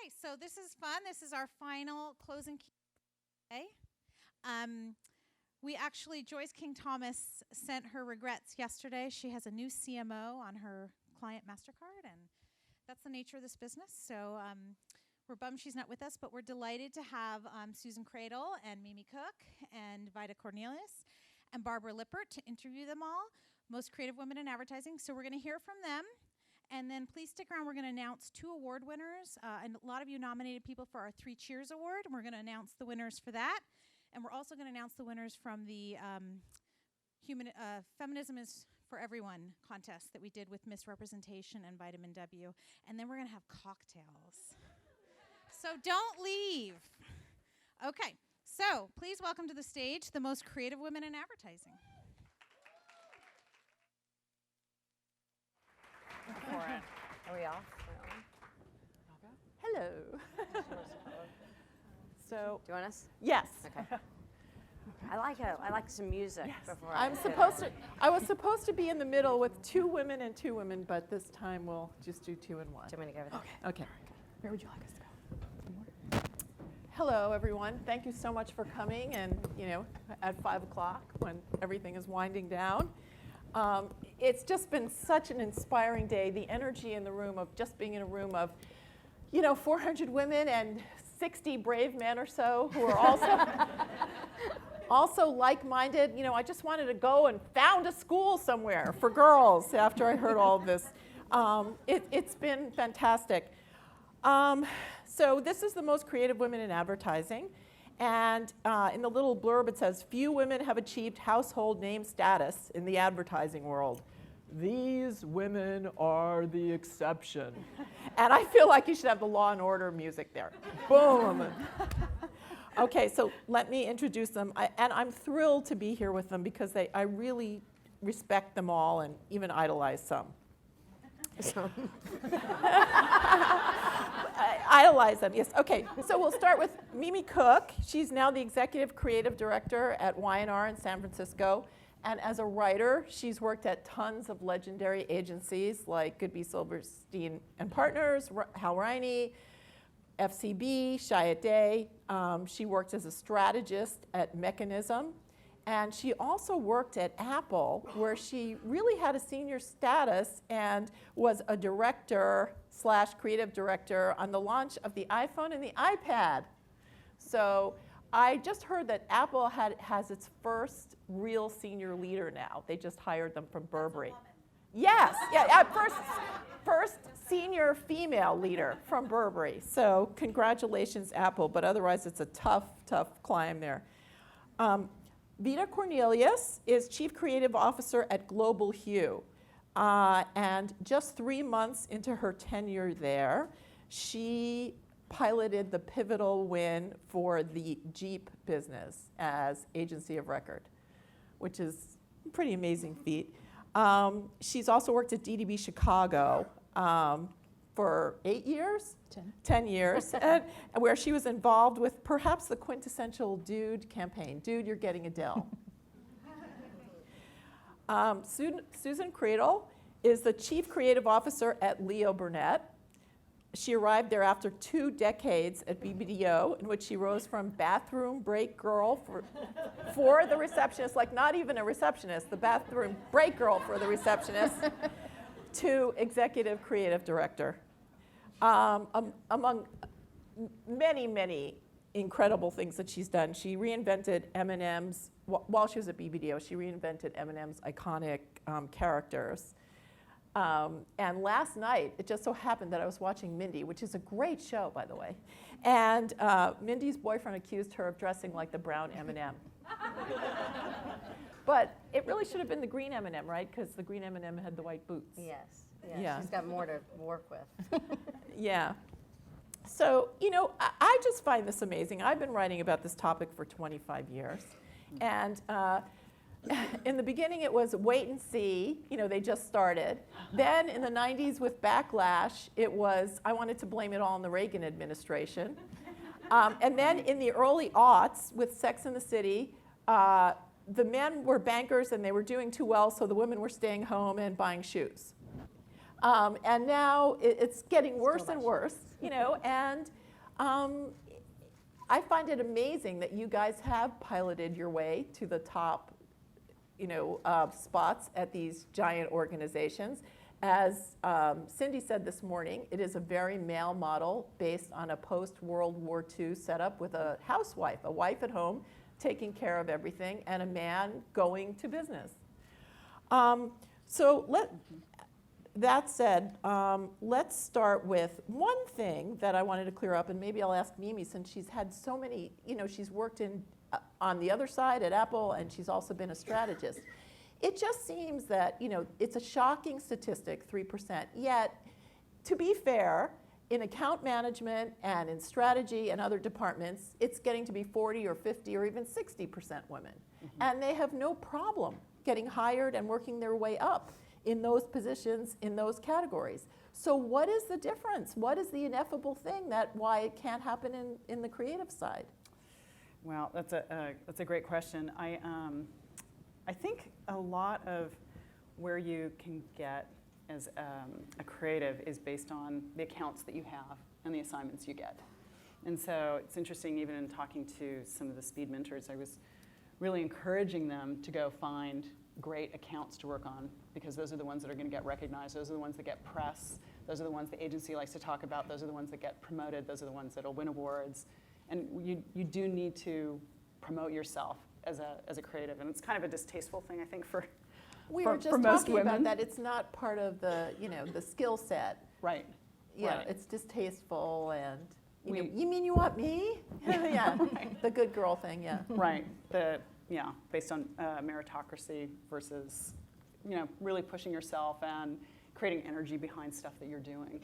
Okay, so this is fun. This is our final closing Q&A. Joyce King Thomas sent her regrets yesterday. She has a new CMO on her client MasterCard, and that's the nature of this business. So we're bummed she's not with us, but we're delighted to have Susan Cradle and Mimi Cook and Vida Cornelius and Barbara Lippert to interview them all, most creative women in advertising. So we're going to hear from them. And then please stick around. We're going to announce 2 award winners. And a lot of you nominated people for our 3 Cheers Award. And we're going to announce the winners for that. And we're also going to announce the winners from the Feminism is for Everyone contest that we did with Miss Representation and Vitamin W. And then we're going to have cocktails. So don't leave. Okay. So please welcome to the stage the most creative women in advertising. Are we off? Hello. So, Do you want us? yes. Okay. I like some music before I was supposed to be in the middle with 2 women and 2 women, but this time we'll just do 2 and 1. Do you want me to go with that? Okay. Where would you like us to go? Hello, everyone. Thank you so much for coming, and at 5 o'clock when everything is winding down. It's just been such an inspiring day. The energy in the room of just being in a room of, 400 women and 60 brave men or so who are also like-minded. I just wanted to go and found a school somewhere for girls after I heard all of this. It's been fantastic. So this is the most creative women in advertising. And in the little blurb, it says, few women have achieved household name status in the advertising world. These women are the exception. And I feel like you should have the Law and Order music there. Boom. Okay, so let me introduce them. And I'm thrilled to be here with them because I really respect them all and even idolize some. Idolize them, yes. Okay, so we'll start with Mimi Cook. She's now the Executive Creative Director at Y&R in San Francisco. And as a writer, she's worked at tons of legendary agencies like Goodby Silverstein and Partners, Hal Riney, FCB, Chiat Day. She worked as a strategist at Mechanism. And she also worked at Apple, where she really had a senior status and was a director/creative director on the launch of the iPhone and the iPad. So I just heard that Apple has its first real senior leader now. They just hired them from Burberry. Yes, yeah, first senior female leader from Burberry. So congratulations, Apple, but otherwise it's a tough climb there. Vida Cornelius is Chief Creative Officer at Global Hue. And just 3 months into her tenure there, she piloted the pivotal win for the Jeep business as agency of record, which is a pretty amazing feat. She's also worked at DDB Chicago for 8 years? 10 years, and where she was involved with perhaps the quintessential Dude campaign. Dude, you're getting Adele. Susan Cradle is the Chief Creative Officer at Leo Burnett. She arrived there after 2 decades at BBDO, in which she rose from bathroom break girl for the receptionist, like not even a receptionist, the bathroom break girl for the receptionist, to executive creative director. Among many incredible things that she's done, she reinvented M&M's, while she was at BBDO, she reinvented M&M's iconic characters. And last night, it just so happened that I was watching Mindy, which is a great show, by the way. And Mindy's boyfriend accused her of dressing like the brown M&M. But it really should have been the green M&M, right? Because the green M&M had the white boots. Yes. Yeah. She's got more to work with. Yeah. So, I just find this amazing. I've been writing about this topic for 25 years. And in the beginning, it was wait and see. They just started. Then in the 90s with Backlash, it was I wanted to blame it all on the Reagan administration. And then in the early aughts with Sex and the City, the men were bankers and they were doing too well, so the women were staying home and buying shoes. And now it's getting worse and worse, you know, and I find it amazing that you guys have piloted your way to the top, you know, spots at these giant organizations. As Cindy said this morning, it is a very male model based on a post-World War II setup with a housewife, a wife at home taking care of everything, and a man going to business. That said, let's start with one thing that I wanted to clear up, and maybe I'll ask Mimi, since she's had so many, you know, she's worked on the other side at Apple, and she's also been a strategist. It just seems that, you know, it's a shocking statistic, 3%, yet, to be fair, in account management and in strategy and other departments, it's getting to be 40 or 50 or even 60% women. And they have no problem getting hired and working their way up in those positions, in those categories. So what is the difference? What is the ineffable thing that why it can't happen in the creative side? Well, that's a great question. I think a lot of where you can get as a creative is based on the accounts that you have and the assignments you get. And so it's interesting, even in talking to some of the speed mentors, I was really encouraging them to go find great accounts to work on, because those are the ones that are going to get recognized. Those are the ones that get press. Those are the ones the agency likes to talk about. Those are the ones that get promoted. Those are the ones that will win awards. And you do need to promote yourself as a creative. And it's kind of a distasteful thing, I think, for We were just talking about that. It's not part of the, you know, the skill set. Right. Yeah, right. It's distasteful and, you know, you mean you want me? Yeah, right. The good girl thing, yeah. Right. Based on meritocracy versus, you know, really pushing yourself and creating energy behind stuff that you're doing.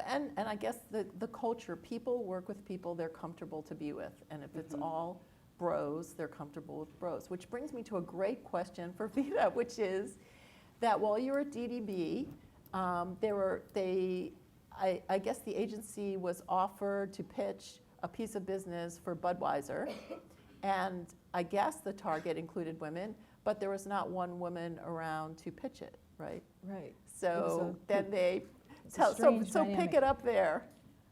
And I guess the culture, people work with people they're comfortable to be with. And if it's all bros, they're comfortable with bros. Which brings me to a great question for Vita, which is that while you were at DDB, I guess the agency was offered to pitch a piece of business for Budweiser. And I guess the target included women, but there was not one woman around to pitch it, right? Right. So then they so pick it up there.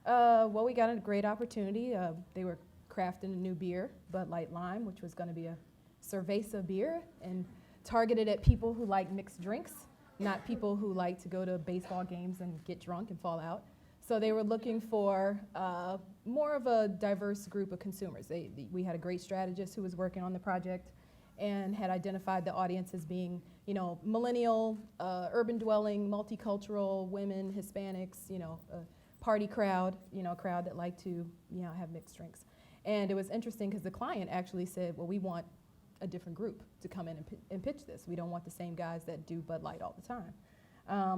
Well, we got a great opportunity. They were crafting a new beer, Bud Light Lime, which was going to be a cerveza beer, and targeted at people who like mixed drinks, not people who like to go to baseball games and get drunk and fall out. So they were looking for more of a diverse group of consumers. We had a great strategist who was working on the project and had identified the audience as being, you know, millennial, urban dwelling, multicultural, women, Hispanics, you know, a party crowd, you know, a crowd that liked to, you know, have mixed drinks. And it was interesting because the client actually said, well, we want a different group to come in and pitch this. We don't want the same guys that do Bud Light all the time.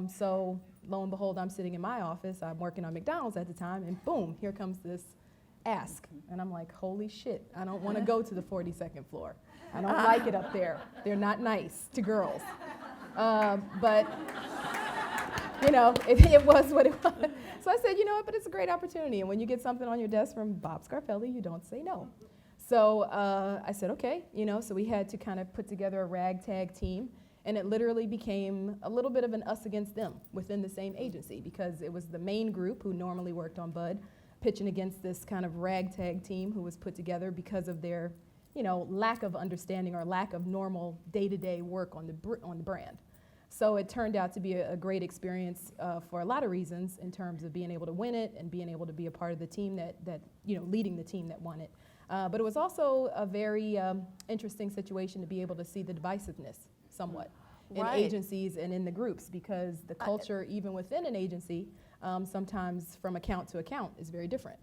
So lo and behold, I'm sitting in my office. I'm working on McDonald's at the time, and boom, here comes this ask. And I'm like, holy shit, I don't want to go to the 42nd floor. I don't like it up there. They're not nice to girls. But, you know, it was what it was. So I said, you know what, but it's a great opportunity. And when you get something on your desk from Bob Scarpelli, you don't say no. So I said, okay, you know, so we had to kind of put together a ragtag team. And it literally became a little bit of an us against them within the same agency, because it was the main group who normally worked on Bud pitching against this kind of ragtag team who was put together because of their, you know, lack of understanding or lack of normal day-to-day work on the brand. So it turned out to be a great experience for a lot of reasons in terms of being able to win it and being able to be a part of the team that you know, leading the team that won it. But it was also a very interesting situation to be able to see the divisiveness somewhat in agencies and in the groups, because the culture, even within an agency, sometimes from account to account is very different.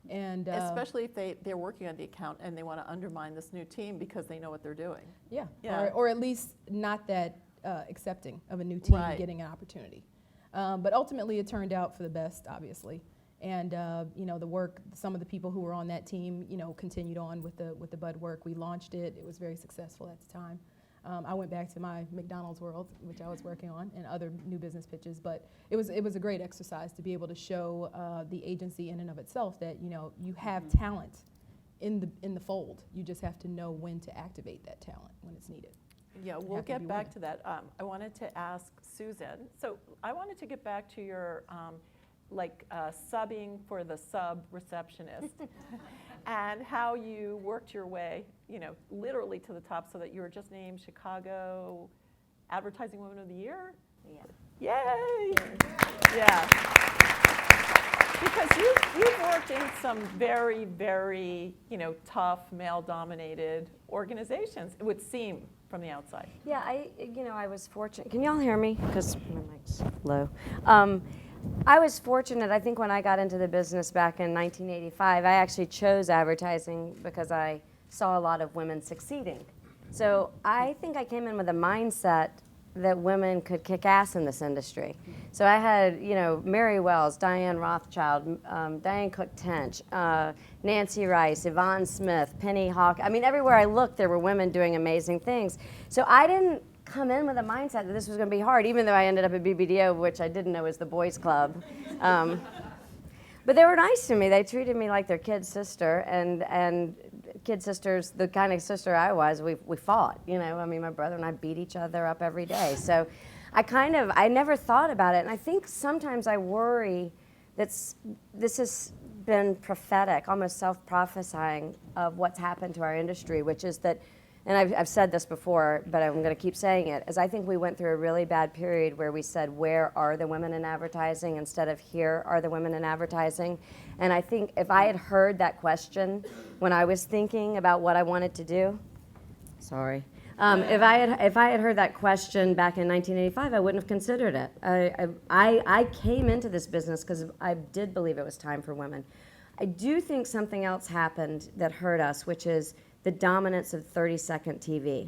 And especially if they're working on the account and they want to undermine this new team because they know what they're doing. Yeah. Yeah. Or at least not that accepting of a new team getting an opportunity. But ultimately it turned out for the best, obviously. And you know, the work, some of the people who were on that team, you know, continued on with the Bud work. We launched it. It was very successful at the time. I went back to my McDonald's world, which I was working on, and other new business pitches. But it was a great exercise to be able to show the agency in and of itself that, you know, you have talent in the fold. You just have to know when to activate that talent when it's needed. Yeah, we'll happy to be get back with to that. I wanted to ask Susan. So I wanted to get back to your subbing for the sub receptionist and how you worked your way, literally to the top so that you were just named Chicago Advertising Woman of the Year. Yeah. Yay! Yeah. Because you've worked in some very, very, tough, male-dominated organizations, it would seem from the outside. Yeah, I was fortunate. Can y'all hear me? Because my mic's low. I was fortunate. I think when I got into the business back in 1985, I actually chose advertising because I saw a lot of women succeeding. So I think I came in with a mindset that women could kick ass in this industry. So I had, Mary Wells, Diane Rothschild, Diane Cook Tench, Nancy Rice, Yvonne Smith, Penny Hawk. I mean, everywhere I looked, there were women doing amazing things. So I didn't come in with a mindset that this was going to be hard, even though I ended up at BBDO, which I didn't know was the boys' club. But they were nice to me. They treated me like their kid sister, and kid sisters, the kind of sister I was, we fought, I mean, my brother and I beat each other up every day. So I never thought about it. And I think sometimes I worry that this has been prophetic, almost self-prophesying of what's happened to our industry, which is that, and I've said this before, but I'm going to keep saying it, is I think we went through a really bad period where we said, where are the women in advertising, instead of here are the women in advertising. And I think if I had heard that question when I was thinking about what I wanted to do, sorry, if I had heard that question back in 1985, I wouldn't have considered it. I came into this business because I did believe it was time for women. I do think something else happened that hurt us, which is the dominance of 30-second TV.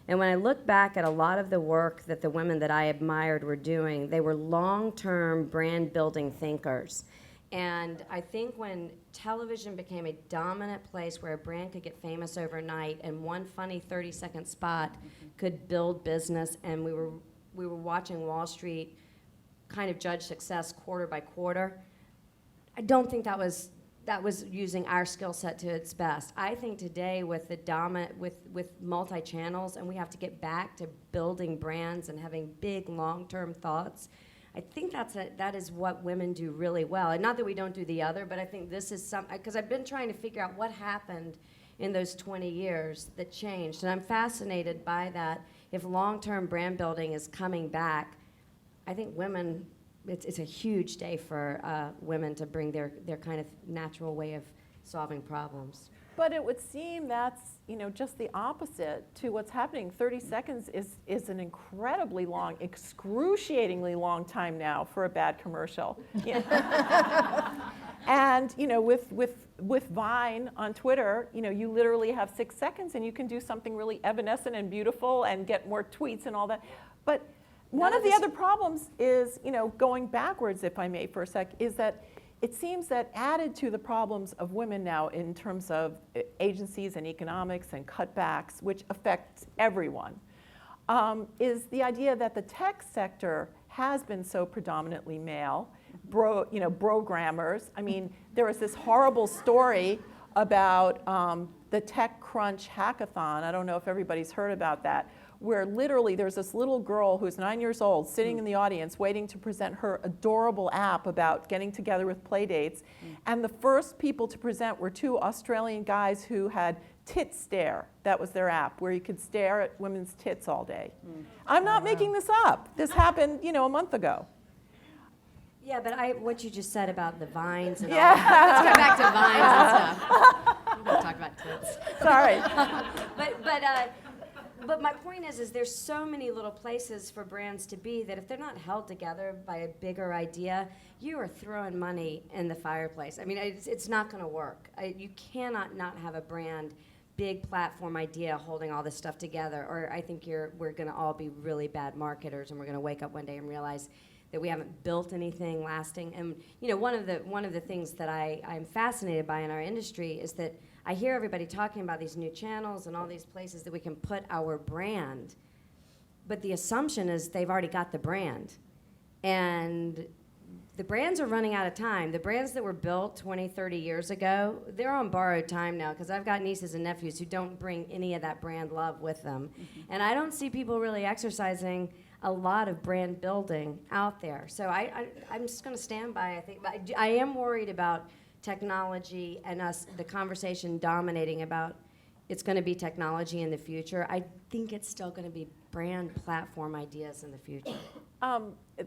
And when I look back at a lot of the work that the women that I admired were doing, they were long-term brand-building thinkers. And I think when television became a dominant place where a brand could get famous overnight and one funny 30-second spot could build business, and we were watching Wall Street kind of judge success quarter by quarter, I don't think that was using our skill set to its best. I think today with with multi-channels, and we have to get back to building brands and having big long-term thoughts, I think that is what women do really well. And not that we don't do the other, but I think this is because I've been trying to figure out what happened in those 20 years that changed. And I'm fascinated by that. If long-term brand building is coming back, I think women, it's a huge day for women to bring their kind of natural way of solving problems. But it would seem that's just the opposite to what's happening. 30 seconds is an incredibly long, excruciatingly long time now for a bad commercial. And with Vine on Twitter, you literally have 6 seconds and you can do something really evanescent and beautiful and get more tweets and all that. But one of the other problems is, going backwards, if I may for a sec, is that it seems that added to the problems of women now in terms of agencies and economics and cutbacks, which affect everyone, is the idea that the tech sector has been so predominantly male. Programmers. I mean, there was this horrible story about the TechCrunch hackathon. I don't know if everybody's heard about that, where literally there's this little girl who's 9 years old sitting in the audience waiting to present her adorable app about getting together with playdates. And the first people to present were 2 Australian guys who had Tit Stare. That was their app, where you could stare at women's tits all day. I'm not making this up. This happened, a month ago. Yeah, but what you just said about the vines and Yeah. all that, let's go back to vines and stuff. I'm going to talk about tits. Sorry. But my point is there's so many little places for brands to be that if they're not held together by a bigger idea, you are throwing money in the fireplace. I mean, it's not going to work. You cannot not have a brand, big platform idea holding all this stuff together, or I think we're going to all be really bad marketers, and we're going to wake up one day and realize that we haven't built anything lasting. And one of the things that I'm fascinated by in our industry is that I hear everybody talking about these new channels and all these places that we can put our brand, but the assumption is they've already got the brand. And the brands are running out of time. The brands that were built 20, 30 years ago, they're on borrowed time now, because I've got nieces and nephews who don't bring any of that brand love with them. And I don't see people really exercising a lot of brand building out there. So I'm just going to stand by, I think. But I am worried about technology and the conversation dominating about it's going to be technology in the future. I think it's still going to be brand platform ideas in the future.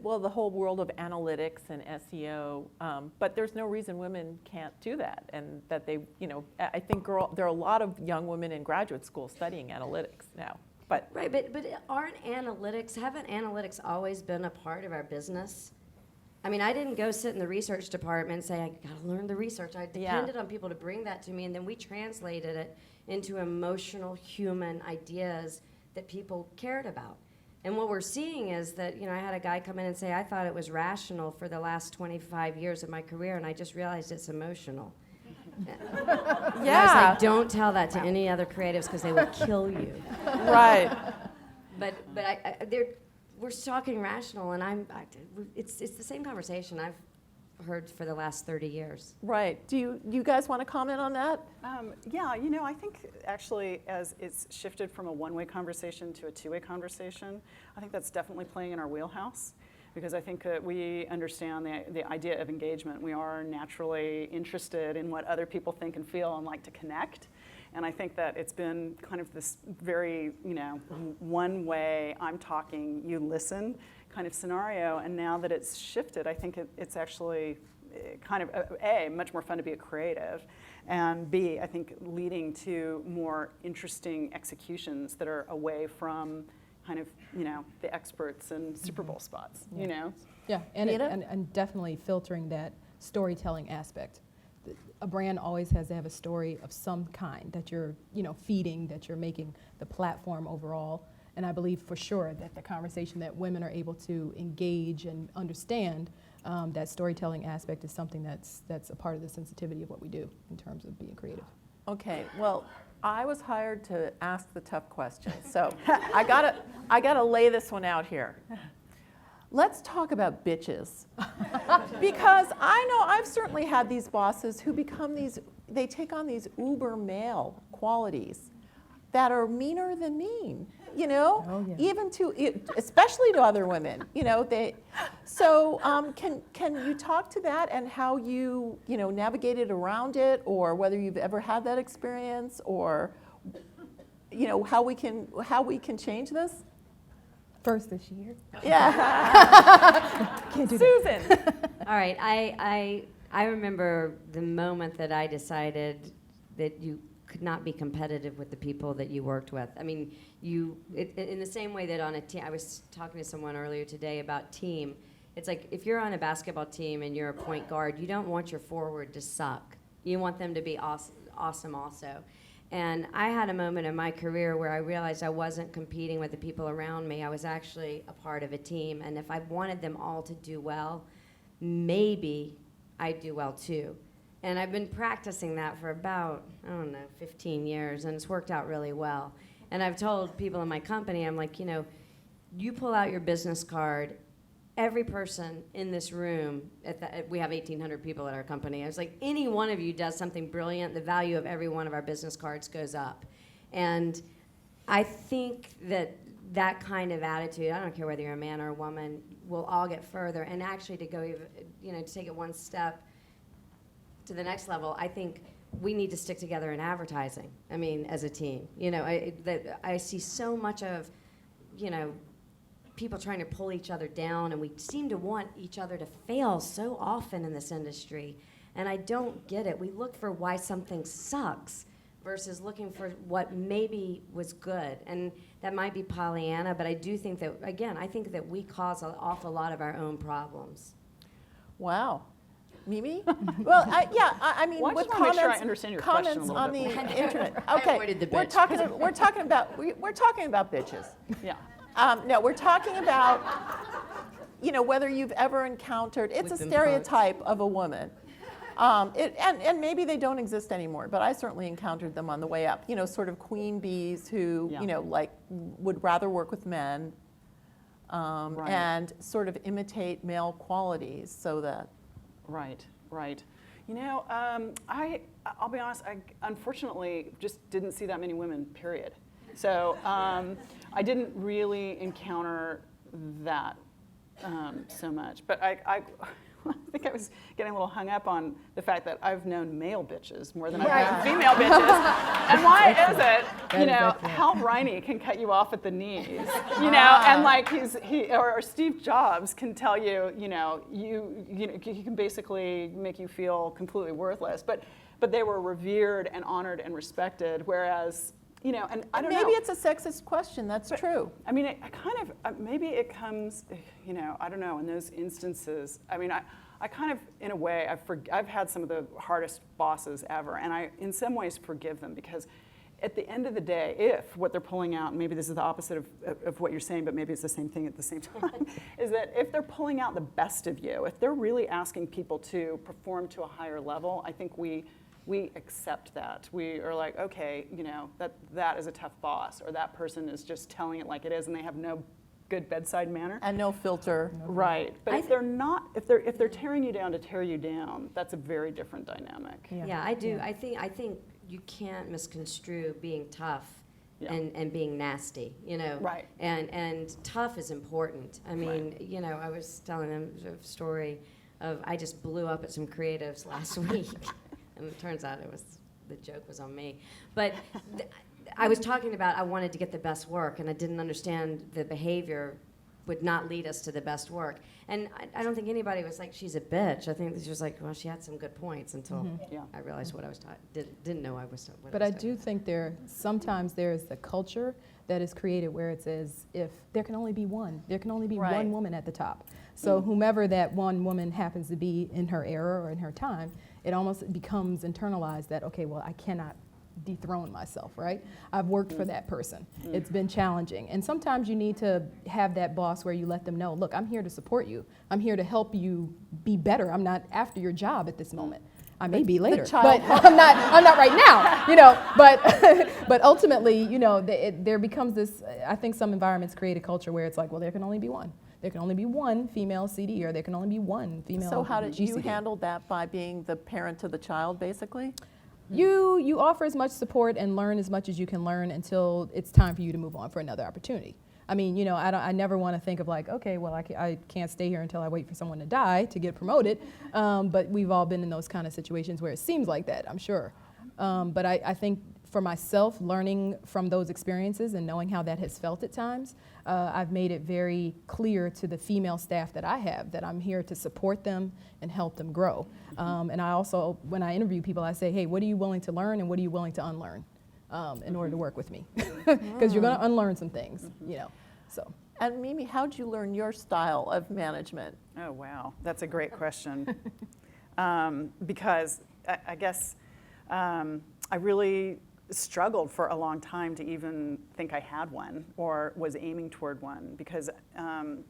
Well, the whole world of analytics and SEO, but there's no reason women can't do that, and that they, I think there are a lot of young women in graduate school studying analytics now. But right, but haven't analytics always been a part of our business? I mean, I didn't go sit in the research department and say, I got to learn the research. I depended on people to bring that to me, and then we translated it into emotional, human ideas that people cared about. And what we're seeing is that, I had a guy come in and say, I thought it was rational for the last 25 years of my career, and I just realized it's emotional. And I was like, don't tell that to any other creatives, because they will kill you. Right. But we're talking rational, and it's the same conversation I've heard for the last 30 years. Right. Do you guys want to comment on that? Yeah, I think actually as it's shifted from a one-way conversation to a two-way conversation, I think that's definitely playing in our wheelhouse, because I think that we understand the idea of engagement. We are naturally interested in what other people think and feel and like to connect. And I think that it's been kind of this very, one way, I'm talking, you listen kind of scenario. And now that it's shifted, I think it's actually kind of, A, much more fun to be a creative, and B, I think leading to more interesting executions that are away from kind of, the experts and Super Bowl spots, Yeah, and definitely filtering that storytelling aspect. A brand always has to have a story of some kind that you're, feeding, that you're making the platform overall. And I believe for sure that the conversation that women are able to engage and understand, that storytelling aspect is something that's a part of the sensitivity of what we do in terms of being creative. Okay, well, I was hired to ask the tough questions, so I gotta lay this one out here. Let's talk about bitches. Because I know I've certainly had these bosses who they take on these uber male qualities that are meaner than mean, Oh, yeah. even especially to other women, So can you talk to that and how you, navigated around it, or whether you've ever had that experience, or, how we can change this? First this year. Yeah. Can't do Susan. All right, I remember the moment that I decided that you could not be competitive with the people that you worked with. I mean, in the same way that on a team, I was talking to someone earlier today about team. It's like if you're on a basketball team and you're a point guard, you don't want your forward to suck. You want them to be awesome also. And I had a moment in my career where I realized I wasn't competing with the people around me. I was actually a part of a team. And if I wanted them all to do well, maybe I'd do well too. And I've been practicing that for about, 15 years, and it's worked out really well. And I've told people in my company, I'm like, you pull out your business card, every person in this room, we have 1,800 people at our company. I was like, any one of you does something brilliant, the value of every one of our business cards goes up. And I think that kind of attitude, I don't care whether you're a man or a woman, will all get further. And actually to go, to take it one step to the next level, I think we need to stick together in advertising. I mean, as a team, I see so much of, people trying to pull each other down, and we seem to want each other to fail so often in this industry. And I don't get it. We look for why something sucks versus looking for what maybe was good. And that might be Pollyanna, but I do think that, again, I think that we cause an awful lot of our own problems. Wow. Mimi? Well, I mean, well, I with just want to make sure I comments, understand your question a comments little on bit the more. internet. I Okay, avoided the we're bitch. talking about bitches. Yeah. No, we're talking about, whether you've ever encountered. It's a stereotype of a woman. And maybe they don't exist anymore, but I certainly encountered them on the way up. Sort of queen bees who, Yeah. would rather work with men. Right. and sort of imitate male qualities so that. Right, right. You know, I'll be honest, I unfortunately just didn't see that many women, period. So I didn't really encounter that so much. But I think I was getting a little hung up on the fact that I've known male bitches more than I've known female bitches. And why is it, you know, Hal Riney can cut you off at the knees, you know, and like or Steve Jobs can tell you, you know, he can basically make you feel completely worthless. But they were revered and honored and respected, whereas, you know, and I don't know. Maybe it's a sexist question, that's true. I mean, it kind of, maybe it comes, you know, I don't know, in those instances. I mean, I kind of, in a way, I've had some of the hardest bosses ever, and I, in some ways, forgive them, because at the end of the day, if what they're pulling out, and maybe this is the opposite of what you're saying, but maybe it's the same thing at the same time, is that if they're pulling out the best of you, if they're really asking people to perform to a higher level, I think we accept that. We are like, okay, you know, that is a tough boss, or that person is just telling it like it is, and they have no good bedside manner. And no filter. Right. But if they're not, if they're tearing you down to tear you down, that's a very different dynamic. Yeah, I do. I think you can't misconstrue being tough Yeah. and being nasty, you know. Right. And tough is important. I mean, Right. you know, I was telling them a story of I just blew up at some creatives last week. And it turns out the joke was on me. But I was talking about I wanted to get the best work, and I didn't understand the behavior would not lead us to the best work. And I don't think anybody was like, she's a bitch. I think she was like, well, she had some good points until Yeah. I realized what I was didn't know I was what But I I was do think sometimes there's the culture that is created where it's as if there can only be one. There can only be Right. one woman at the top. So whomever that one woman happens to be in her era or in her time, it almost becomes internalized that, okay, well, I cannot dethrone myself, right? I've worked for that person. It's been challenging. And sometimes you need to have that boss where you let them know, look, I'm here to support you. I'm here to help you be better. I'm not after your job at this moment. I may be later, but I'm not right now, you know, but ultimately, you know, there becomes this, I think some environments create a culture where it's like, well, there can only be one. There can only be one female CD, or there can only be one female So how did you GCD. handle that by being the parent to the child, basically? You offer as much support and learn as much as you can learn until it's time for you to move on for another opportunity. I mean, you know, I never want to think of like, okay, well, I can't stay here until I wait for someone to die to get promoted. But we've all been in those kind of situations where it seems like that, I'm sure. But I think for myself, learning from those experiences and knowing how that has felt at times, I've made it very clear to the female staff that I have that I'm here to support them and help them grow. And I also, when I interview people, I say, hey, what are you willing to learn and what are you willing to unlearn in order to work with me? Because you're going to unlearn some things, you know. So. And Mimi, how'd you learn your style of management? Oh, wow. That's a great question. Because I guess I really struggled for a long time to even think I had one or was aiming toward one, because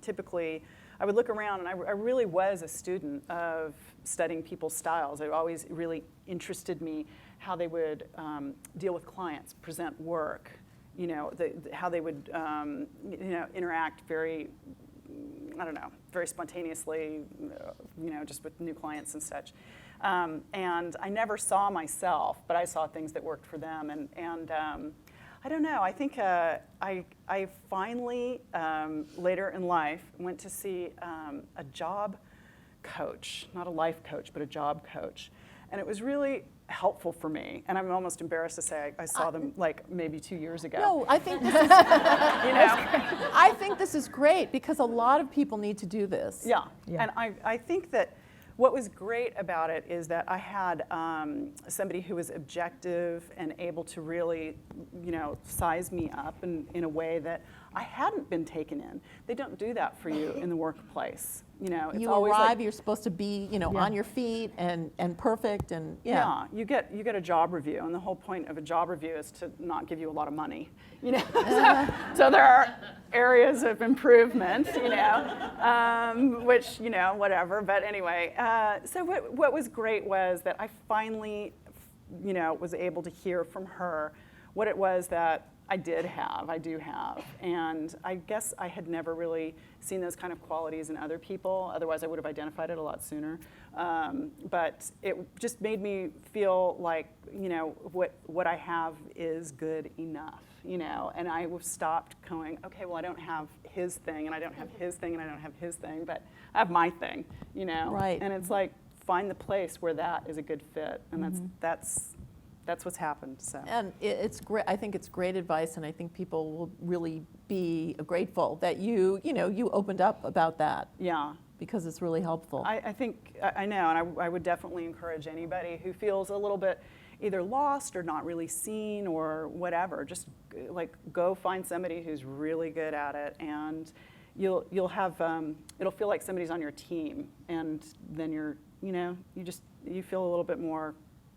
typically I would look around and I really was a student of studying people's styles. It always really interested me how they would deal with clients, present work, you know, how they would you know, interact very, I don't know, very spontaneously, you know, just with new clients and such. And I never saw myself, but I saw things that worked for them. And I don't know, I think I finally, later in life, went to see a job coach, not a life coach, but a job coach. And it was really helpful for me. And I'm almost embarrassed to say I saw them like maybe 2 years ago. No, I think this is, You know? I think this is great because a lot of people need to do this. Yeah. Yeah. And I think that what was great about it is that I had somebody who was objective and able to really, you know, size me up in a way that I hadn't been taken in. They don't do that for you in the workplace. You know, it's You always arrive, like, you're supposed to be, you know, Yeah. on your feet and perfect and yeah, you get a job review, and the whole point of a job review is to not give you a lot of money, you know. So there are areas of improvement, you know, which, you know, whatever. But anyway, so what was great was that I finally, you know, was able to hear from her what it was that I do have. And I guess I had never really seen those kind of qualities in other people. Otherwise, I would have identified it a lot sooner. But it just made me feel like, what I have is good enough, And I stopped going, okay, well, I don't have his thing, and I don't have his thing, and I don't have his thing, but I have my thing, Right. And it's like, find the place where that is a good fit. And that's what's happened. So. And it's great. I think it's great advice, and I think people will really be grateful that you opened up about that. Yeah. Because it's really helpful. I think, I know, and I would definitely encourage anybody who feels a little bit either lost or not really seen or whatever, just like go find somebody who's really good at it, and you'll have, it'll feel like somebody's on your team, and then you feel a little bit more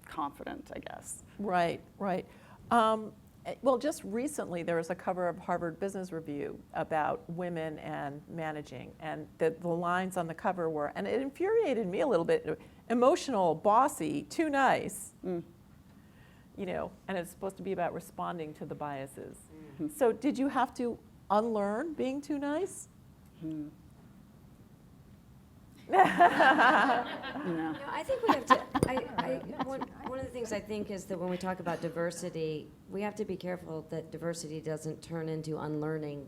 confident, I guess. Right. Well, just recently there was a cover of Harvard Business Review about women and managing, and the lines on the cover were, and it infuriated me a little bit, emotional, bossy, too nice. And it's supposed to be about responding to the biases. Mm-hmm. So did you have to unlearn being too nice? I think we have to. One of the things I think is that when we talk about diversity, we have to be careful that diversity doesn't turn into unlearning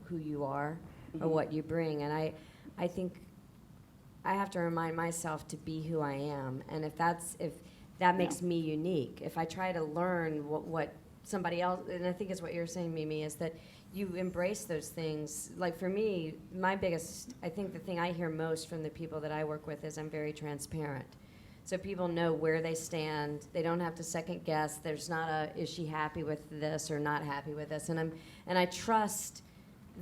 who you are or what you bring. And I think I have to remind myself to be who I am. And if that makes me unique, if I try to learn what somebody else, and I think it's what you're saying, Mimi, is that you embrace those things. Like for me, I think the thing I hear most from the people that I work with is I'm very transparent. So people know where they stand. They don't have to second guess. There's not is she happy with this or not happy with this? And I trust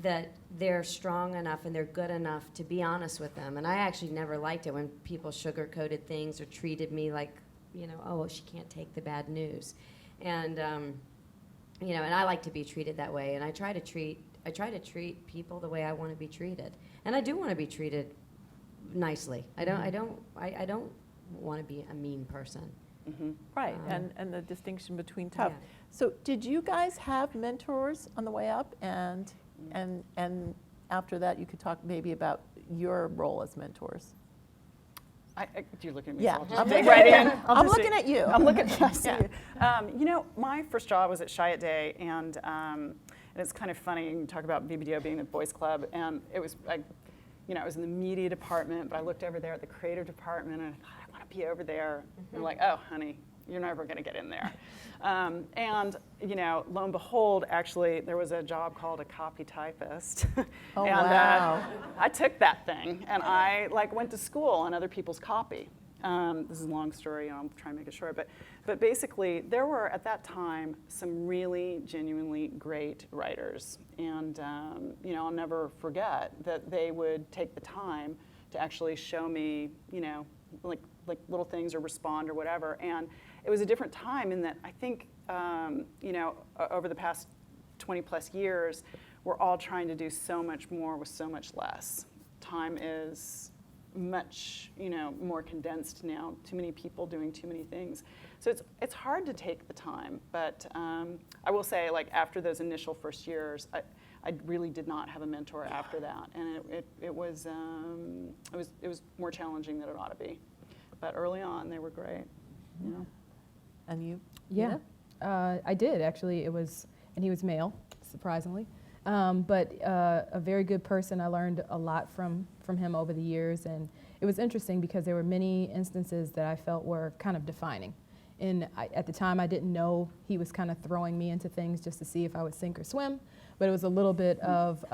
that they're strong enough and they're good enough to be honest with them. And I actually never liked it when people sugar-coated things or treated me like, oh, she can't take the bad news. And and I like to be treated that way, and I try to treat people the way I want to be treated, and I do want to be treated nicely. I don't want to be a mean person. Mm-hmm. Right, and the distinction between tough. Yeah. So did you guys have mentors on the way up, and after that you could talk maybe about your role as mentors? You're looking at me, Yeah, so I'll I'm just dig looking- right in. I'm looking at you. I'm looking at you. Yeah. My first job was at Chiat Day, and it's kind of funny. You talk about BBDO being the boys' club, and it was like, I was in the media department, but I looked over there at the creative department, and I thought, I want to be over there. And like, oh, honey, you're never going to get in there. And lo and behold, actually, there was a job called a copy typist. Oh, and, wow. I took that thing, and I went to school on other people's copy. This is a long story, and I'll try and make it short. But basically, there were, at that time, some really genuinely great writers. And I'll never forget that they would take the time to actually show me, like little things or respond or whatever. And it was a different time in that I think, over the past 20 plus years, we're all trying to do so much more with so much less. Time is much, more condensed now. Too many people doing too many things. So it's hard to take the time. But I will say, after those initial first years, I really did not have a mentor after that, and it was more challenging than it ought to be. But early on, they were great. And you? Yeah, I did actually. And he was male, surprisingly, but a very good person. I learned a lot from him over the years, and it was interesting because there were many instances that I felt were kind of defining. And at the time, I didn't know he was kind of throwing me into things just to see if I would sink or swim. But it was a little bit of,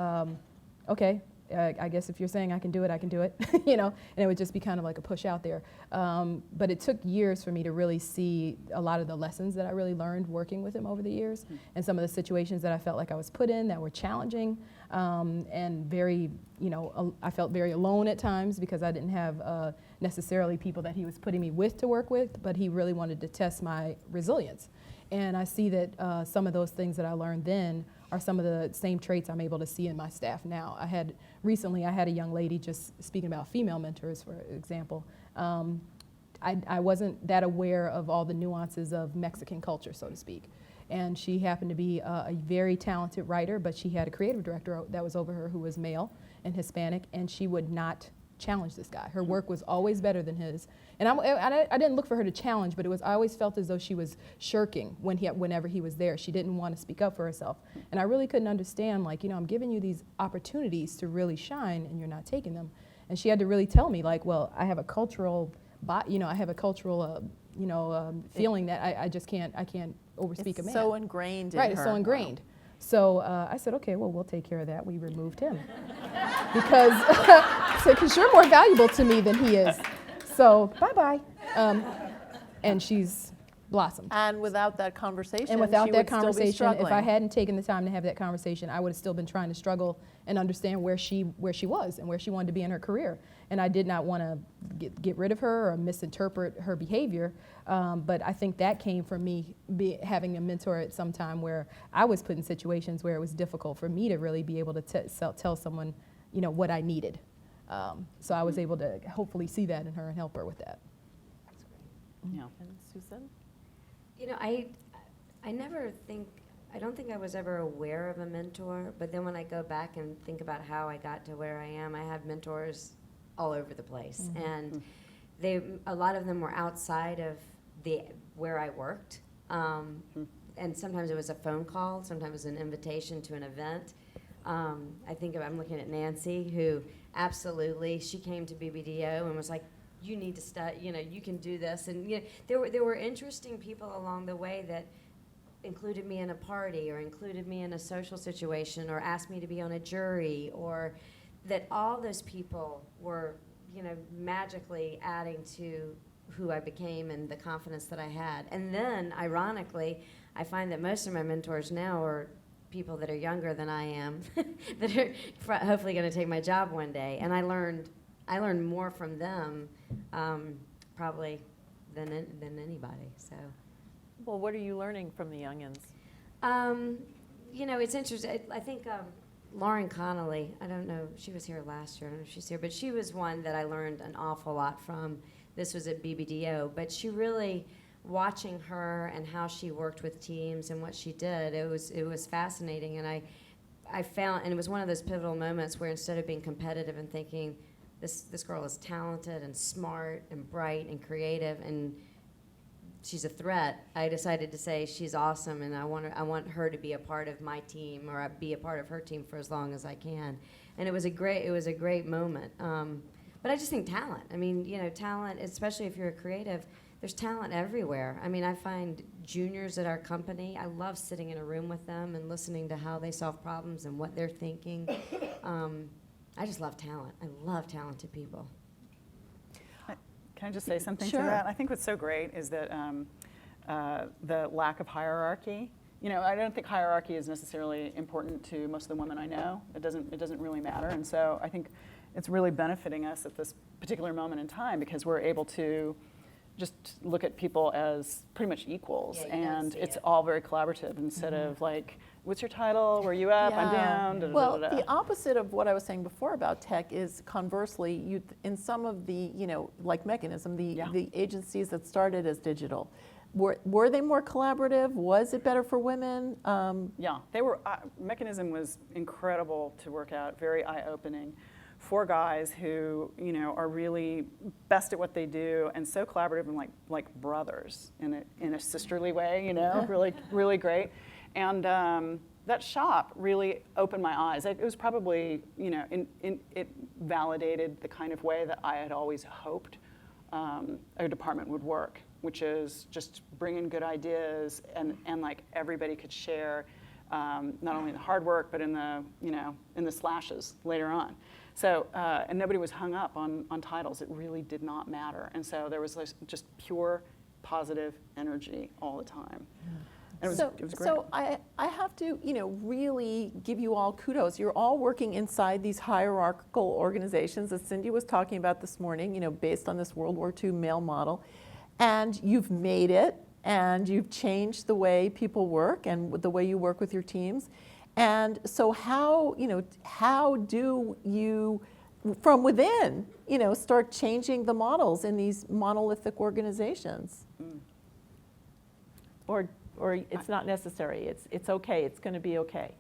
okay, I guess if you're saying I can do it, I can do it, and it would just be kind of like a push out there. But it took years for me to really see a lot of the lessons that I really learned working with him over the years, and some of the situations that I felt like I was put in that were challenging, and very, I felt very alone at times because I didn't have necessarily people that he was putting me with to work with, but he really wanted to test my resilience. And I see that some of those things that I learned then are some of the same traits I'm able to see in my staff now. Recently I had a young lady, just speaking about female mentors, for example. I wasn't that aware of all the nuances of Mexican culture, so to speak. And she happened to be a very talented writer, but she had a creative director that was over her who was male and Hispanic, and she would not challenge this guy. Her work was always better than his. And I didn't look for her to challenge, but I always felt as though she was shirking whenever he was there. She didn't want to speak up for herself. And I really couldn't understand, like, I'm giving you these opportunities to really shine, and you're not taking them. And she had to really tell me, like, well, I have a cultural, feeling that I can't overspeak a man. It's so ingrained in Right, her. it's so ingrained. So I said, okay, well, we'll take care of that. We removed him because you're more valuable to me than he is. So bye-bye. And she's blossomed. And without that conversation, And without she that would still be conversation, if struggling. I hadn't taken the time to have that conversation, I would have still been trying to struggle and understand where she was and where she wanted to be in her career. And I did not want to get rid of her or misinterpret her behavior. But I think that came from me having a mentor at some time where I was put in situations where it was difficult for me to really be able to tell someone, what I needed. So I was able to hopefully see that in her and help her with that. Yeah. And Susan? I don't think I was ever aware of a mentor, but then when I go back and think about how I got to where I am, I have mentors all over the place. And a lot of them were outside of where I worked. And sometimes it was a phone call, sometimes it was an invitation to an event. I'm looking at Nancy, who absolutely, she came to BBDO and was like, you need to study, you can do this. And there were interesting people along the way that included me in a party or included me in a social situation or asked me to be on a jury, or that all those people were, magically adding to who I became and the confidence that I had. And then, ironically, I find that most of my mentors now are people that are younger than I am, that are hopefully going to take my job one day. And I learned more from them, probably than anybody. So. Well, what are you learning from the youngins? It's interesting. I think Lauren Connolly, I don't know, she was here last year, I don't know if she's here, but she was one that I learned an awful lot from. This was at BBDO, but she really, watching her and how she worked with teams and what she did, it was fascinating. And I found, and it was one of those pivotal moments where instead of being competitive and thinking, this girl is talented and smart and bright and creative and she's a threat, I decided to say she's awesome and I want her to be a part of my team or be a part of her team for as long as I can. And it was a great moment. But I just think talent. Talent, especially if you're a creative, there's talent everywhere. I find juniors at our company, I love sitting in a room with them and listening to how they solve problems and what they're thinking. I just love talent. I love talented people. Can I just say something Sure. to that? I think what's so great is that the lack of hierarchy. I don't think hierarchy is necessarily important to most of the women I know. It doesn't really matter. And so I think it's really benefiting us at this particular moment in time because we're able to just look at people as pretty much equals. Yeah, you don't And see it's it. all very collaborative instead of like, what's your title? Where are you up? I'm down. Da, da, Well, da, da. the opposite of what I was saying before about tech is conversely, in some of the, like Mechanism, the agencies that started as digital, were they more collaborative? Was it better for women? Yeah, they were. Mechanism was incredible to work out, very eye-opening. 4 guys who are really best at what they do and so collaborative and like brothers in a sisterly way. Really great. And that shop really opened my eyes. It was probably it validated the kind of way that I had always hoped a department would work, which is just bring in good ideas and like everybody could share not only the hard work but in the slashes later on. So and nobody was hung up on titles. It really did not matter. And so there was just pure positive energy all the time. And it was great. So I have to, really give you all kudos. You're all working inside these hierarchical organizations that Cindy was talking about this morning, based on this World War II male model. And you've made it, and you've changed the way people work and the way you work with your teams. And so how do you, from within, start changing the models in these monolithic organizations? Or or it's not necessary? It's okay. It's going to be okay.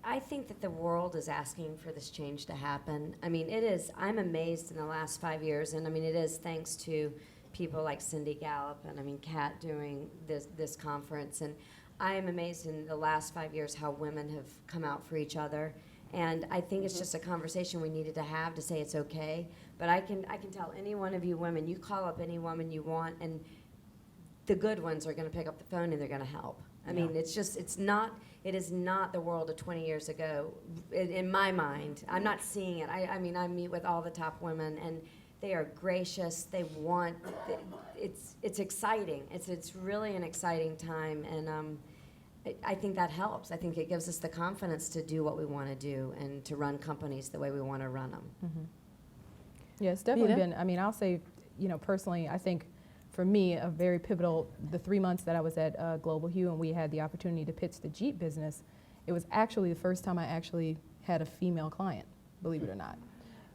I think that the world is asking for this change to happen. I mean, it is. I'm amazed in the last 5 years, and I mean, it is thanks to people like Cindy Gallup and I mean, Kat doing this conference, and I am amazed in the last 5 years how women have come out for each other. And I think it's just a conversation we needed to have to say it's okay. But I can tell any one of you women, you call up any woman you want, and the good ones are going to pick up the phone and they're going to help. I mean, it is not the world of 20 years ago, in my mind. I'm not seeing it. I mean, I meet with all the top women, and they are gracious. They want, it's exciting. It's really an exciting time, and I think that helps. I think it gives us the confidence to do what we want to do and to run companies the way we want to run them. Mm-hmm. Yeah, it's definitely Vita? been, I mean, I'll say, personally, I think for me, a very pivotal, the 3 months that I was at Global Hue and we had the opportunity to pitch the Jeep business, it was actually the first time I actually had a female client, believe it or not.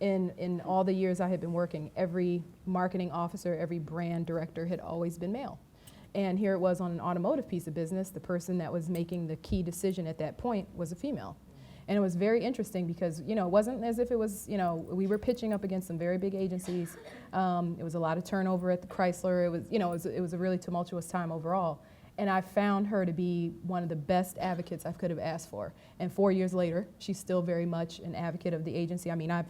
In all the years I had been working, every marketing officer, every brand director had always been male. And here it was on an automotive piece of business, the person that was making the key decision at that point was a female. And it was very interesting because, it wasn't as if it was, we were pitching up against some very big agencies. It was a lot of turnover at the Chrysler. It was a really tumultuous time overall. And I found her to be one of the best advocates I could have asked for. And 4 years later, she's still very much an advocate of the agency. I mean, I've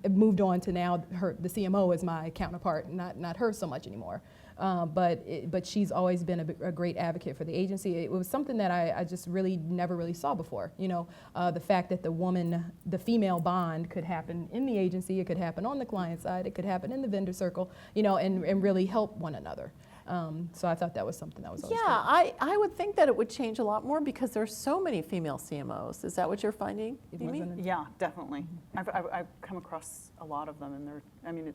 moved on to now the CMO is my counterpart, not her so much anymore. But she's always been a great advocate for the agency. It was something that I just really never really saw before. The fact that the female bond could happen in the agency, it could happen on the client side, it could happen in the vendor circle, and really help one another. So I thought that was something that was always Yeah, I would think that it would change a lot more because there's so many female CMOs. Is that what you're finding? Yeah, definitely. I've come across a lot of them, and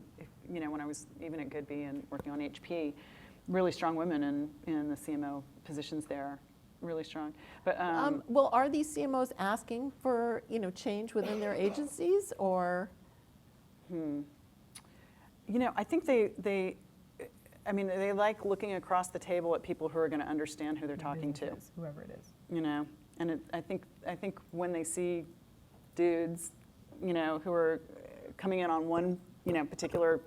when I was even at Goodby and working on HP, really strong women in the CMO positions there, really strong. But well, are these CMOs asking for change within their agencies, or? I think they like looking across the table at people who are going to understand who they're talking to. Whoever it is. And I think when they see dudes, who are coming in on one, particular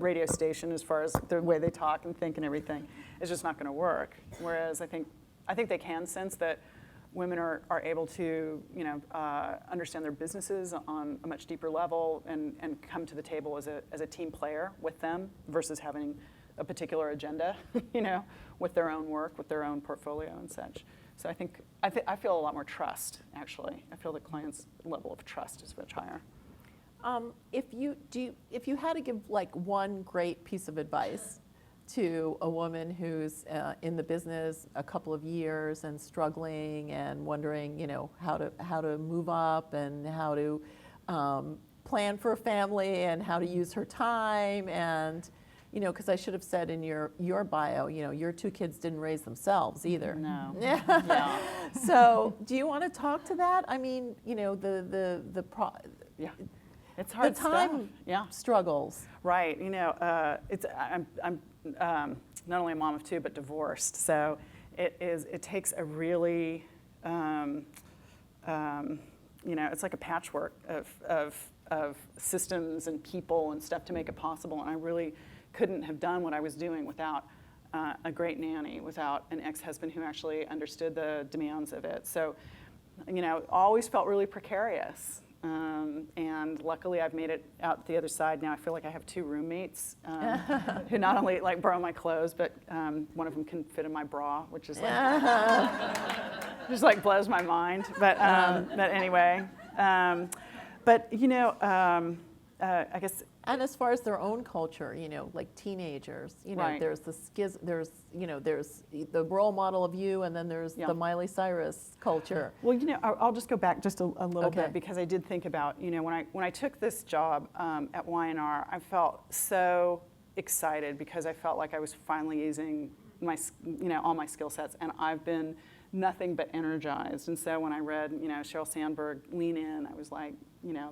radio station as far as the way they talk and think and everything, it's just not going to work. Whereas I think they can sense that women are able to, understand their businesses on a much deeper level and come to the table as a team player with them versus having a particular agenda, with their own work, with their own portfolio and such. So I feel a lot more trust, actually. I feel the client's level of trust is much higher. If you had to give like one great piece of advice to a woman who's in the business a couple of years and struggling and wondering, how to move up and how to plan for a family and how to use her time and because I should have said in your bio, your two kids didn't raise themselves either. No. Yeah. So, do you want to talk to that? I mean, yeah, it's hard. The time stuff. Yeah. struggles. Right. I'm not only a mom of two, but divorced. So it takes a really, it's like a patchwork of systems and people and stuff to make it possible. And I really couldn't have done what I was doing without a great nanny, without an ex-husband who actually understood the demands of it. So, always felt really precarious. And luckily I've made it out the other side. Now I feel like I have two roommates who not only like borrow my clothes, but one of them can fit in my bra, which is like, just like blows my mind. But anyway, I guess. And as far as their own culture, like teenagers, right. There's there's the role model of you, and then there's the Miley Cyrus culture. Well, I'll just go back just a little bit because I did think about, when I took this job at Y&R, I felt so excited because I felt like I was finally using my, all my skill sets, and I've been nothing but energized. And so when I read, Sheryl Sandberg, Lean In, I was like,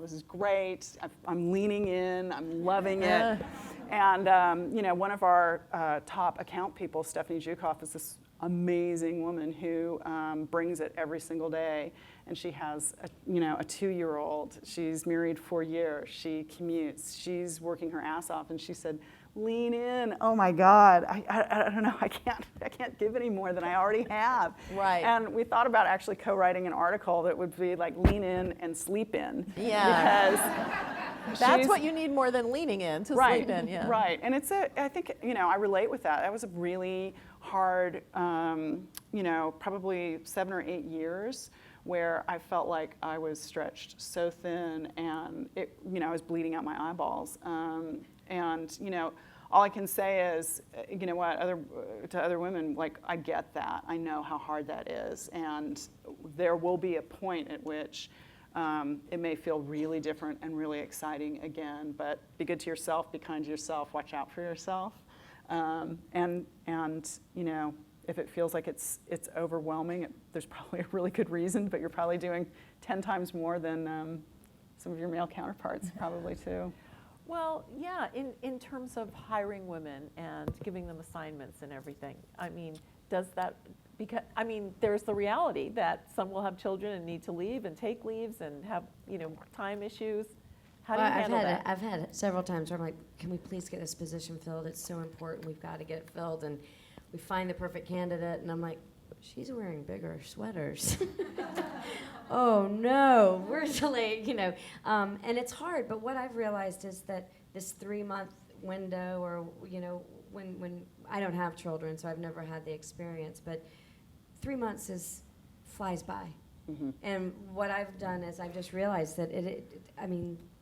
this is great. I'm leaning in. I'm loving it. And one of our top account people, Stephanie Zhukoff, is this amazing woman who brings it every single day. And she has a 2-year-old. She's married 4 years. She commutes. She's working her ass off. And she said, lean in. Oh my God, I don't know. I can't give any more than I already have. Right. And we thought about actually co-writing an article that would be like lean in and sleep in. Yeah. Because that's what you need more than leaning in to sleep in. Yeah. Right. And I think I relate with that. That was a really hard, probably 7 or 8 years where I felt like I was stretched so thin and I was bleeding out my eyeballs. All I can say is, to other women, like, I get that. I know how hard that is. And there will be a point at which it may feel really different and really exciting again. But be good to yourself, be kind to yourself, watch out for yourself. If it feels like it's overwhelming, there's probably a really good reason, but you're probably doing 10 times more than some of your male counterparts probably too. Well, yeah, in terms of hiring women and giving them assignments and everything, I mean, there's the reality that some will have children and need to leave and take leaves and have, time issues. How do you handle that? I've had it several times where I'm like, can we please get this position filled? It's so important. We've got to get it filled. And we find the perfect candidate, and I'm like, she's wearing bigger sweaters. Oh no, we're delayed, and it's hard. But what I've realized is that this 3-month window, or when I don't have children, so I've never had the experience, but 3 months flies by. Mm-hmm. And what I've done is I've just realized that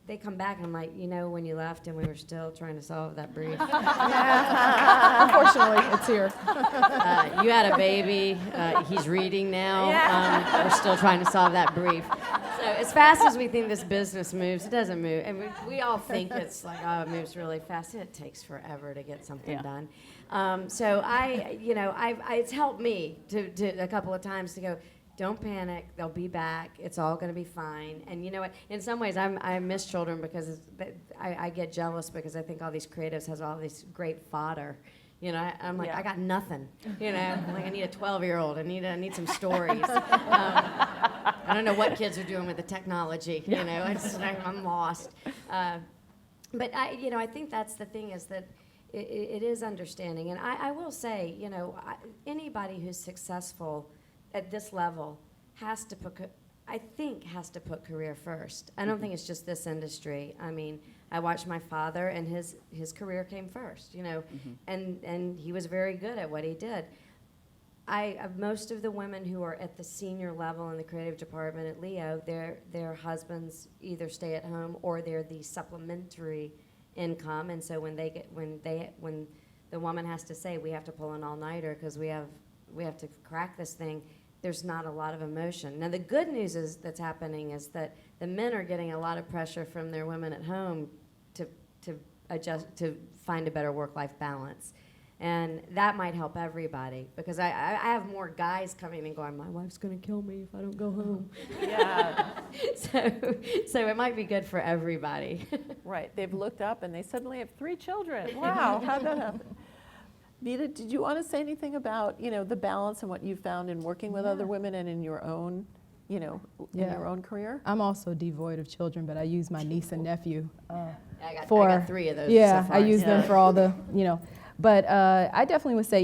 they come back and I'm like, when you left and we were still trying to solve that brief. Unfortunately, it's here. You had a baby. He's reading now. We're still trying to solve that brief. So as fast as we think this business moves, it doesn't move. And we all think it's like, it moves really fast. It takes forever to get something done. So it's helped me to a couple of times to go, don't panic. They'll be back. It's all going to be fine. And you know what? In some ways, I miss children because I get jealous because I think all these creatives has all this great fodder. I'm like, I got nothing. I'm like, I need a 12-year-old. I need some stories. I don't know what kids are doing with the technology. I'm lost. But I think that's the thing is that it is understanding. And I will say, anybody who's successful at this level has to put career first. I don't think it's just this industry. I mean, I watched my father, and his career came first, and he was very good at what he did. Most of the women who are at the senior level in the creative department at Leo, their husbands either stay at home or they're the supplementary income, and so when the woman has to say we have to pull an all-nighter because we have to crack this thing, there's not a lot of emotion. Now, the good news that's happening is that the men are getting a lot of pressure from their women at home to adjust, to find a better work-life balance. And that might help everybody, because I have more guys coming and going, my wife's going to kill me if I don't go home. Yeah. So it might be good for everybody. Right. They've looked up and they suddenly have 3 children. Wow, how'd that happen? Vita, did you want to say anything about, the balance and what you found in working with other women and in your own, in your own career? I'm also devoid of children, but I use my niece and nephew I got 3 of those so far. I use them for all the, But I definitely would say,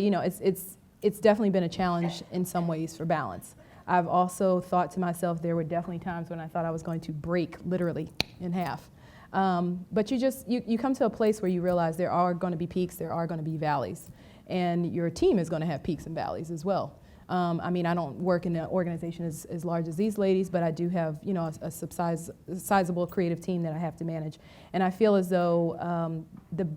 it's definitely been a challenge in some ways for balance. I've also thought to myself, there were definitely times when I thought I was going to break literally in half. But you come to a place where you realize there are going to be peaks, there are going to be valleys. And your team is going to have peaks and valleys as well. I don't work in an organization as large as these ladies, but I do have, a sizable creative team that I have to manage. And I feel as though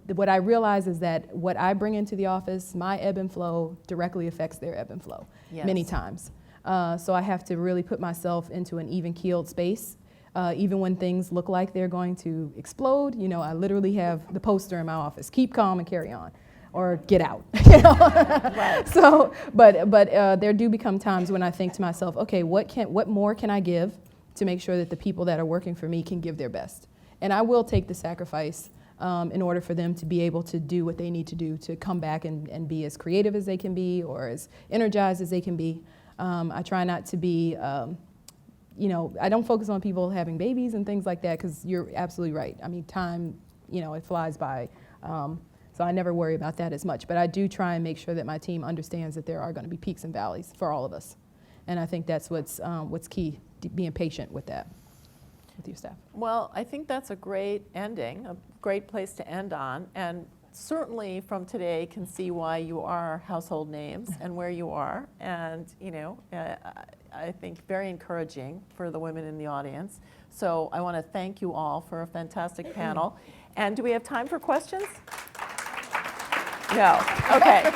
what I realize is that what I bring into the office, my ebb and flow directly affects their ebb and flow many times. So I have to really put myself into an even-keeled space. Even when things look like they're going to explode, I literally have the poster in my office, keep calm and carry on. Or get out. Right. So, but there do become times when I think to myself, okay, what more can I give to make sure that the people that are working for me can give their best? And I will take the sacrifice in order for them to be able to do what they need to do to come back and be as creative as they can be or as energized as they can be. I try not to be, I don't focus on people having babies and things like that because you're absolutely right. I mean, time, it flies by. So I never worry about that as much. But I do try and make sure that my team understands that there are going to be peaks and valleys for all of us. And I think that's what's key, being patient with that, with your staff. Well, I think that's a great ending, a great place to end on. And certainly from today can see why you are household names and where you are. And, I think very encouraging for the women in the audience. So I want to thank you all for a fantastic panel. And do we have time for questions? No. Okay.